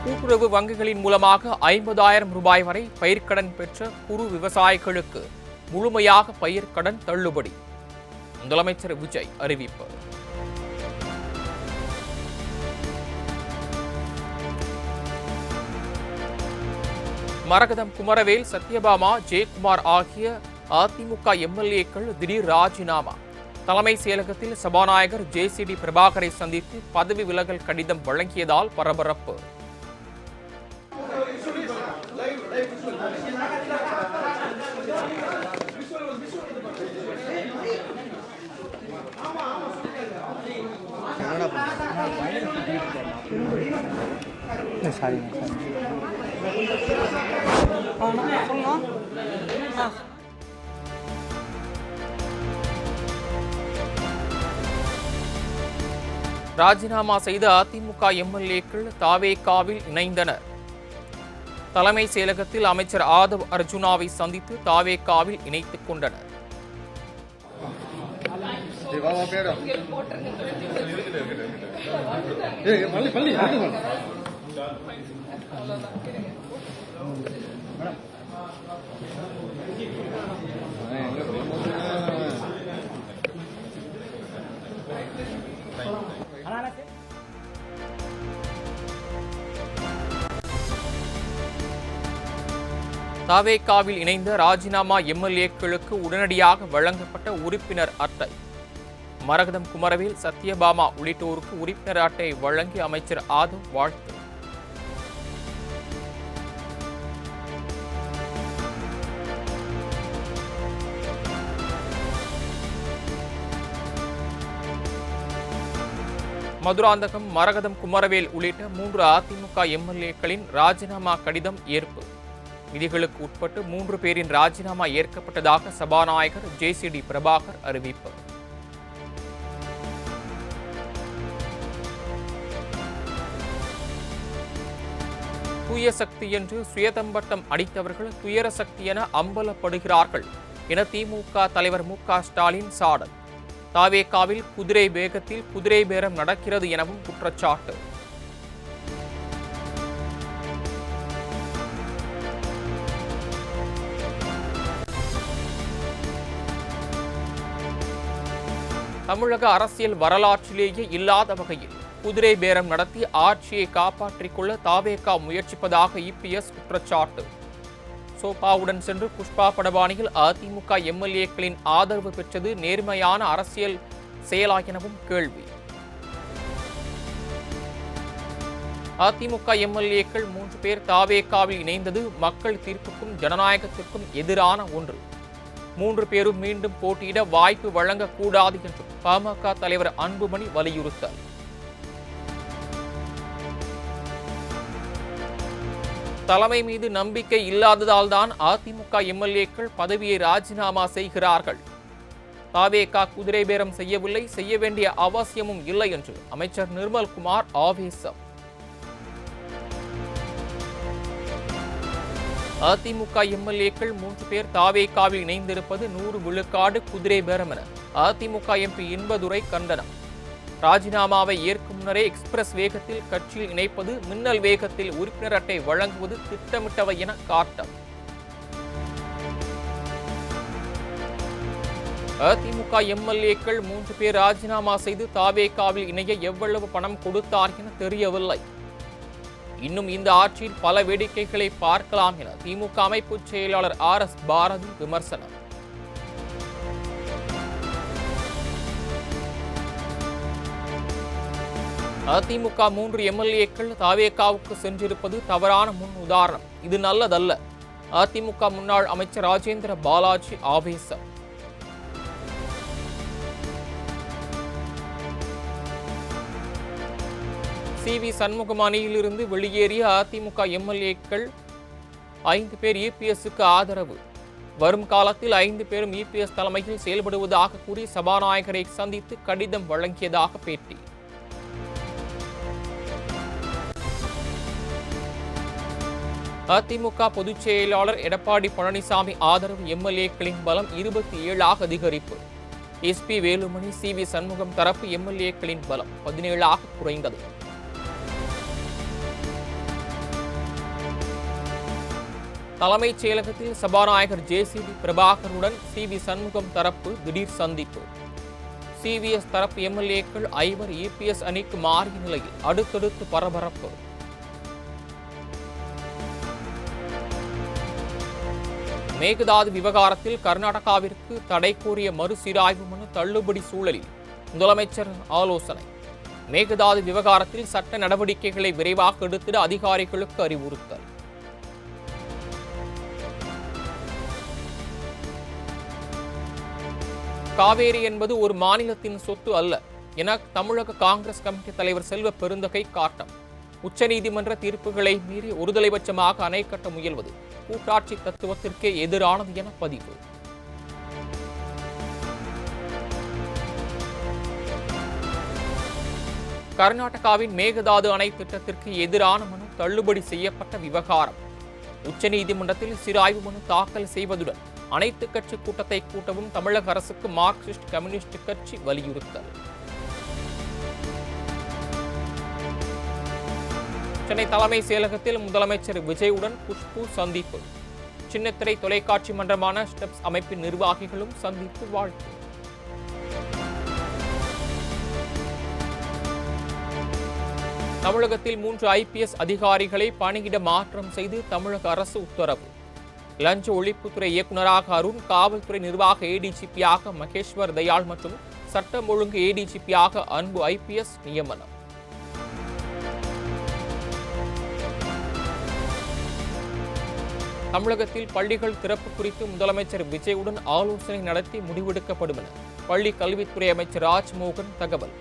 கூட்டுறவு வங்கிகளின் மூலமாக 50,000 ரூபாய் வரை பயிர்க்கடன் பெற்ற குறு விவசாயிகளுக்கு முழுமையாக பயிர்க்கடன் தள்ளுபடி. முதலமைச்சர் விஜய் அறிவிப்பு. மரகதம் குமரவேல், சத்யபாமா, ஜெயக்குமார் ஆகிய அதிமுக எம்எல்ஏக்கள் திடீர் ராஜினாமா. தலைமை செயலகத்தில் சபாநாயகர் ஜேசிடி பிரபாகரை சந்தித்து பதவி விலகல் கடிதம் வழங்கியதால் பரபரப்பு. ராஜினாமா செய்த அதிமுக எம்எல்ஏக்கள் தாவேகாவில் இணைந்தனர். தலைமை செயலகத்தில் அமைச்சர் ஆதவ் அர்ஜுனாவை சந்தித்து தாவேகாவில் இணைத்துக் கொண்டனர். தாவேகாவில் இணைந்த ராஜினாமா எம்எல்ஏக்களுக்கு உடனடியாக வழங்கப்பட்ட உறுப்பினர் அட்டை. மரகதம் குமரவேல், சத்யபாமா உள்ளிட்டோருக்கு உறுப்பினர் அட்டை வழங்கி அமைச்சர் ஆதவ் வாழ்த்து. மதுராந்தகம், மரகதம் குமரவேல் உள்ளிட்ட 3 அதிமுக எம்எல்ஏக்களின் ராஜினாமா கடிதம் ஏற்பு. விதிகளுக்கு உட்பட்டு 3 பேரின் ராஜினாமா ஏற்கப்பட்டதாக சபாநாயகர் ஜேசிடி பிரபாகர் அறிவிப்பு. தூய சக்தி என்று சுயதம்பட்டம் அடித்தவர்கள் துயர சக்தி என அம்பலப்படுகிறார்கள் என திமுக தலைவர் மு.க. ஸ்டாலின் சாடல். தாவேகாவில் குதிரை வேகத்தில் குதிரை பேரம் நடக்கிறது எனவும் குற்றச்சாட்டு. தமிழக அரசியல் வரலாற்றிலேயே இல்லாத வகையில் குதிரை பேரம் நடத்தி ஆட்சியை காப்பாற்றிக் கொள்ள தாவேகா முயற்சிப்பதாக இபிஎஸ் குற்றச்சாட்டு. சோபாவுடன் சென்று புஷ்பா படபாணியில் அதிமுக எம்எல்ஏக்களின் ஆதரவு பெற்றது நேர்மையான அரசியல் செயலா எனவும் கேள்வி. அதிமுக எம்எல்ஏக்கள் 3 பேர் தாவேகாவில் இணைந்தது மக்கள் தீர்ப்புக்கும் ஜனநாயகத்திற்கும் எதிரான ஒன்று. 3 பேரும் மீண்டும் போட்டியிட வாய்ப்பு வழங்கக்கூடாது என்றும் பாமக தலைவர் அன்புமணி வலியுறுத்தல். தலைமை மீது நம்பிக்கை இல்லாததால் தான் அதிமுக எம்எல்ஏக்கள் பதவியை ராஜினாமா செய்கிறார்கள். தாவேகா குதிரை பேரம் செய்யவில்லை, செய்ய வேண்டிய அவசியமும் இல்லை என்று அமைச்சர் நிர்மல்குமார் ஆவேசம். அதிமுக எம்எல்ஏக்கள் 3 பேர் தாவேகாவில் இணைந்திருப்பது 100 விழுக்காடு குதிரை பேரம் என அதிமுக எம்பி இன்பதுரை கண்டனம். ராஜினாமாவை ஏற்கும் முன்னரே எக்ஸ்பிரஸ் வேகத்தில் கட்சியில் இணைப்பது, மின்னல் வேகத்தில் உறுப்பினர் அட்டை வழங்குவது திட்டமிட்டவை என காட்டம். அதிமுக எம்எல்ஏக்கள் 3 பேர் ராஜினாமா செய்து தாவேகாவில் இணைய எவ்வளவு பணம் கொடுத்தார் என தெரியவில்லை. இன்னும் இந்த ஆட்சியில் பல வேடிக்கைகளை பார்க்கலாம் என திமுக அமைப்பு செயலாளர் RS பாரதி விமர்சனம். அதிமுக 3 எம்எல்ஏக்கள் தாவேகாவுக்கு சென்றிருப்பது தவறான முன் உதாரணம். இது நல்லதல்ல. அதிமுக முன்னாள் அமைச்சர் ராஜேந்திர பாலாஜி ஆவேசம். CV சண்முகம் அணியிலிருந்து வெளியேறிய அதிமுக எம்எல்ஏக்கள் 5 பேர் EPSக்கு ஆதரவு. வரும் காலத்தில் 5 பேரும் EPS தலைமையில் செயல்படுவதாக கூறி சபாநாயகரை சந்தித்து கடிதம் வழங்கியதாக பேட்டி. அதிமுக பொதுச் செயலாளர் எடப்பாடி பழனிசாமி ஆதரவு எம்எல்ஏக்களின் பலம் 27ஆக அதிகரிப்பு. SP வேலுமணி, CV சண்முகம் தரப்பு எம்எல்ஏக்களின் பலம் 17ஆக குறைந்தது. தலைமைச் செயலகத்தில் சபாநாயகர் ஜேசிடி பிரபாகருடன் சி.வி. சண்முகம் தரப்பு திடீர் சந்திப்பு. சிவிஎஸ் தரப்பு எம்எல்ஏக்கள் 5 இபிஎஸ் அணிக்கு மாறிய நிலையில் அடுத்தடுத்து பரபரப்பு. மேகதாது விவகாரத்தில் கர்நாடகாவிற்கு தடை கோரிய மறுசீராய்வு மனு தள்ளுபடி சூழலில் முதலமைச்சர் ஆலோசனை. மேகதாது விவகாரத்தில் சட்ட நடவடிக்கைகளை விரைவாக எடுத்திட அதிகாரிகளுக்கு அறிவுறுத்தல். காவேரி என்பது ஒரு மாநிலத்தின் சொத்து அல்ல என தமிழக காங்கிரஸ் கமிட்டி தலைவர் செல்வ பெருந்தகை காட்டம். உச்சநீதிமன்ற தீர்ப்புகளை மீறி ஒருதலைபட்சமாக அணை கட்ட முயல்வது கூட்டாட்சி தத்துவத்திற்கே எதிரானது என பதிவு. கர்நாடகாவின் மேகதாது அணை திட்டத்திற்கு எதிரான மனு தள்ளுபடி செய்யப்பட்ட விவகாரம். உச்சநீதிமன்றத்தில் சீராய்வு மனு தாக்கல் செய்வதுடன் அனைத்து கட்சி கூட்டத்தை கூட்டவும் தமிழக அரசுக்கு மார்க்சிஸ்ட் கம்யூனிஸ்ட் கட்சி வலியுறுத்தல். சென்னை தலைமை செயலகத்தில் முதலமைச்சர் விஜயுடன் குஷ்பு சந்திப்பு. சின்னத்திரை தொலைக்காட்சி மன்றமான ஸ்டெப்ஸ் அமைப்பின் நிர்வாகிகளும் சந்தித்து வாழ்த்து. தமிழகத்தில் 3 ஐபிஎஸ் அதிகாரிகளை பணியிட மாற்றம் செய்து தமிழக அரசு உத்தரவு. லஞ்ச ஒழிப்புத்துறை இயக்குநராக அருண், காவல்துறை நிர்வாக ஏடிஜிபியாக மகேஸ்வர் தயாள் மற்றும் சட்டம் ஒழுங்கு ஏடிஜிபியாக அன்பு ஐபிஎஸ் நியமனம். தமிழகத்தில் பள்ளிகள் திறப்பு குறித்து முதலமைச்சர் விஜயுடன் ஆலோசனை நடத்தி முடிவெடுக்கப்படும் என பள்ளி கல்வித்துறை அமைச்சர் ராஜ்மோகன் தகவல்.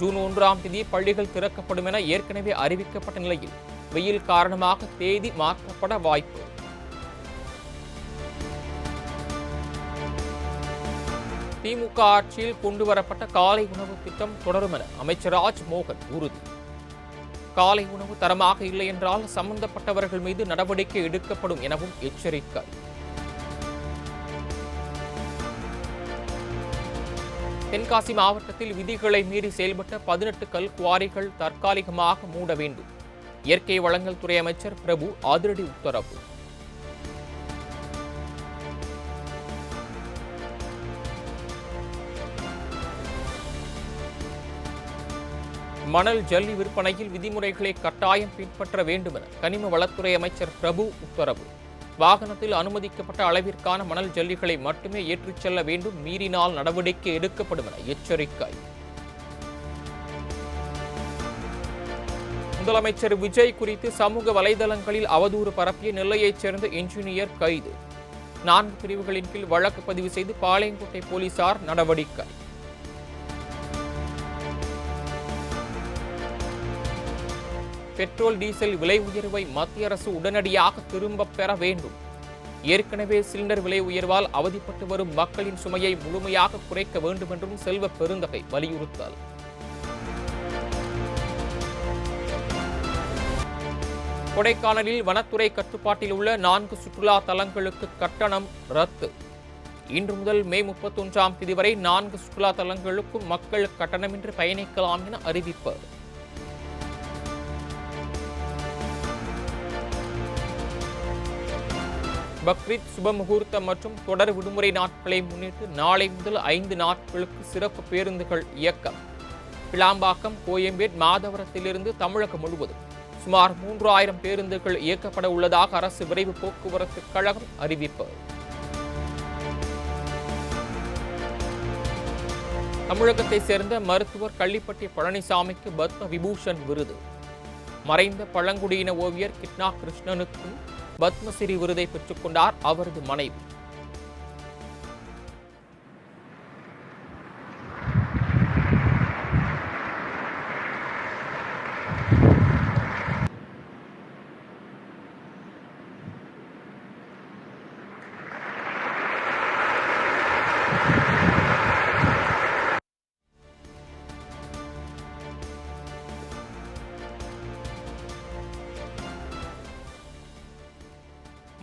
ஜூன் 1ஆம் தேதி பள்ளிகள் திறக்கப்படும் என ஏற்கனவே அறிவிக்கப்பட்ட நிலையில் வெயில் காரணமாக தேதி மாற்றப்பட வாய்ப்பு. திமுக ஆட்சியில் கொண்டுவரப்பட்ட காலை உணவு திட்டம் தொடரும் என அமைச்சர் ராஜ்மோகன் உறுதி. காலை உணவு தரமாக இல்லை என்றால் சம்பந்தப்பட்டவர்கள் மீது நடவடிக்கை எடுக்கப்படும் எனவும் எச்சரிக்கை. தென்காசி மாவட்டத்தில் விதிகளை மீறி செயல்பட்ட 18 கல் குவாரிகள் தற்காலிகமாக மூட வேண்டும். இயற்கை வளங்கள் துறை அமைச்சர் பிரபு அதிரடி உத்தரவு. மணல் ஜல்லி விற்பனையில் விதிமுறைகளை கட்டாயம் பின்பற்ற வேண்டும் என கனிம வளத்துறை அமைச்சர் பிரபு உத்தரவு. வாகனத்தில் அனுமதிக்கப்பட்ட அளவிற்கான மணல் ஜல்லிகளை மட்டுமே ஏற்றிச் செல்ல வேண்டும், மீறினால் நடவடிக்கை எடுக்கப்படும் என எச்சரிக்கை. முதலமைச்சர் விஜய் குறித்து சமூக வலைதளங்களில் அவதூறு பரப்பிய நெல்லையைச் சேர்ந்த என்ஜினியர் கைது. 4 பிரிவுகளின் கீழ் வழக்கு பதிவு செய்து பாளையங்கோட்டை போலீசார் நடவடிக்கை. பெட்ரோல் டீசல் விலை உயர்வை மத்திய அரசு உடனடியாக திரும்பப் பெற வேண்டும். ஏற்கனவே சிலிண்டர் விலை உயர்வால் அவதிப்பட்டு வரும் மக்களின் சுமையை முழுமையாக குறைக்க வேண்டும் என்றும் செல்வ பெருந்தகை வலியுறுத்தல். கொடைக்கானலில் வனத்துறை கட்டுப்பாட்டில் உள்ள 4 சுற்றுலா தலங்களுக்கு கட்டணம் ரத்து. இன்று முதல் மே 31ஆம் தேதி வரை 4 சுற்றுலா தலங்களுக்கும் மக்கள் கட்டணமின்றி பயணிக்கலாம் என அறிவிப்பு. பக்ரீத் சுபமுகூர்த்தம் மற்றும் தொடர் விடுமுறை நாட்களை முன்னிட்டு நாளை முதல் 5 நாட்களுக்கு சிறப்பு பேருந்துகள் இயக்கம். கிளாம்பாக்கம், கோயம்பேடு, மாதவரத்திலிருந்து தமிழகம் முழுவதும் சுமார் 3000 பேருந்துகள் இயக்கப்பட உள்ளதாக அரசு விரைவு போக்குவரத்து கழகம் அறிவிப்பு. தமிழகத்தை சேர்ந்த மருத்துவர் கள்ளிப்பட்டி பழனிசாமிக்கு பத்ம விபூஷன் விருது. மறைந்த பழங்குடியின ஓவியர் கிட்னா கிருஷ்ணனுக்கும் பத்மஸ்ரீ விருதை பெற்றுக் கொண்டார் அவரது மனைவி.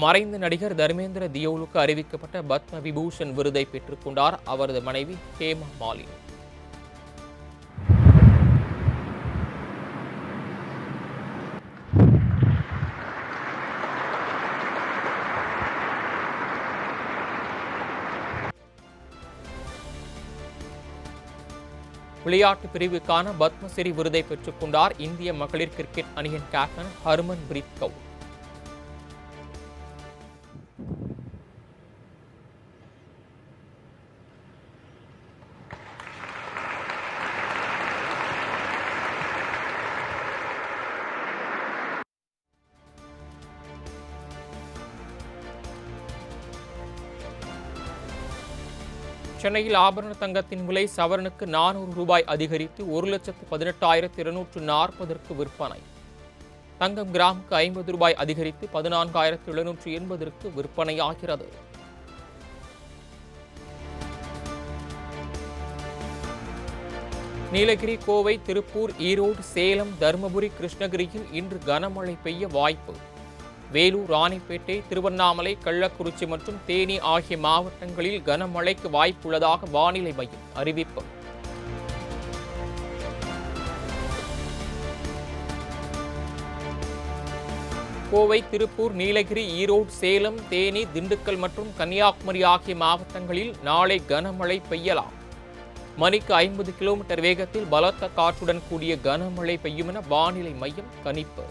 மறைந்த நடிகர் தர்மேந்திர தியோலுக்கு அறிவிக்கப்பட்ட பத்ம விபூஷன் விருதை பெற்றுக் கொண்டார் அவரது மனைவி ஹேமா மாலினி. விளையாட்டு பிரிவுக்கான பத்மஸ்ரீ விருதை பெற்றுக் கொண்டார் இந்திய மகளிர் கிரிக்கெட் அணியின் கேப்டன் ஹர்மன்பிரீத் கவுர். சென்னையில் ஆபரண தங்கத்தின் விலை சவரனுக்கு 400 ரூபாய் அதிகரித்து 1,18,240 விற்பனை. தங்கம் கிராமுக்கு 50 ரூபாய் அதிகரித்து 14,780 விற்பனையாகிறது. நீலகிரி, கோவை, திருப்பூர், ஈரோடு, சேலம், தருமபுரி, கிருஷ்ணகிரியில் இன்று கனமழை பெய்ய வாய்ப்பு. வேலூர், ராணிப்பேட்டை, திருவண்ணாமலை, கள்ளக்குறிச்சி மற்றும் தேனி ஆகிய மாவட்டங்களில் கனமழைக்கு வாய்ப்புள்ளதாக வானிலை மையம் அறிவிப்பு. கோவை, திருப்பூர், நீலகிரி, ஈரோடு, சேலம், தேனி, திண்டுக்கல் மற்றும் கன்னியாகுமரி ஆகிய மாவட்டங்களில் நாளை கனமழை பெய்யலாம். மணிக்கு 50 கிலோமீட்டர் வேகத்தில் பலத்த காற்றுடன் கூடிய கனமழை பெய்யும் என வானிலை மையம் கணிப்பு.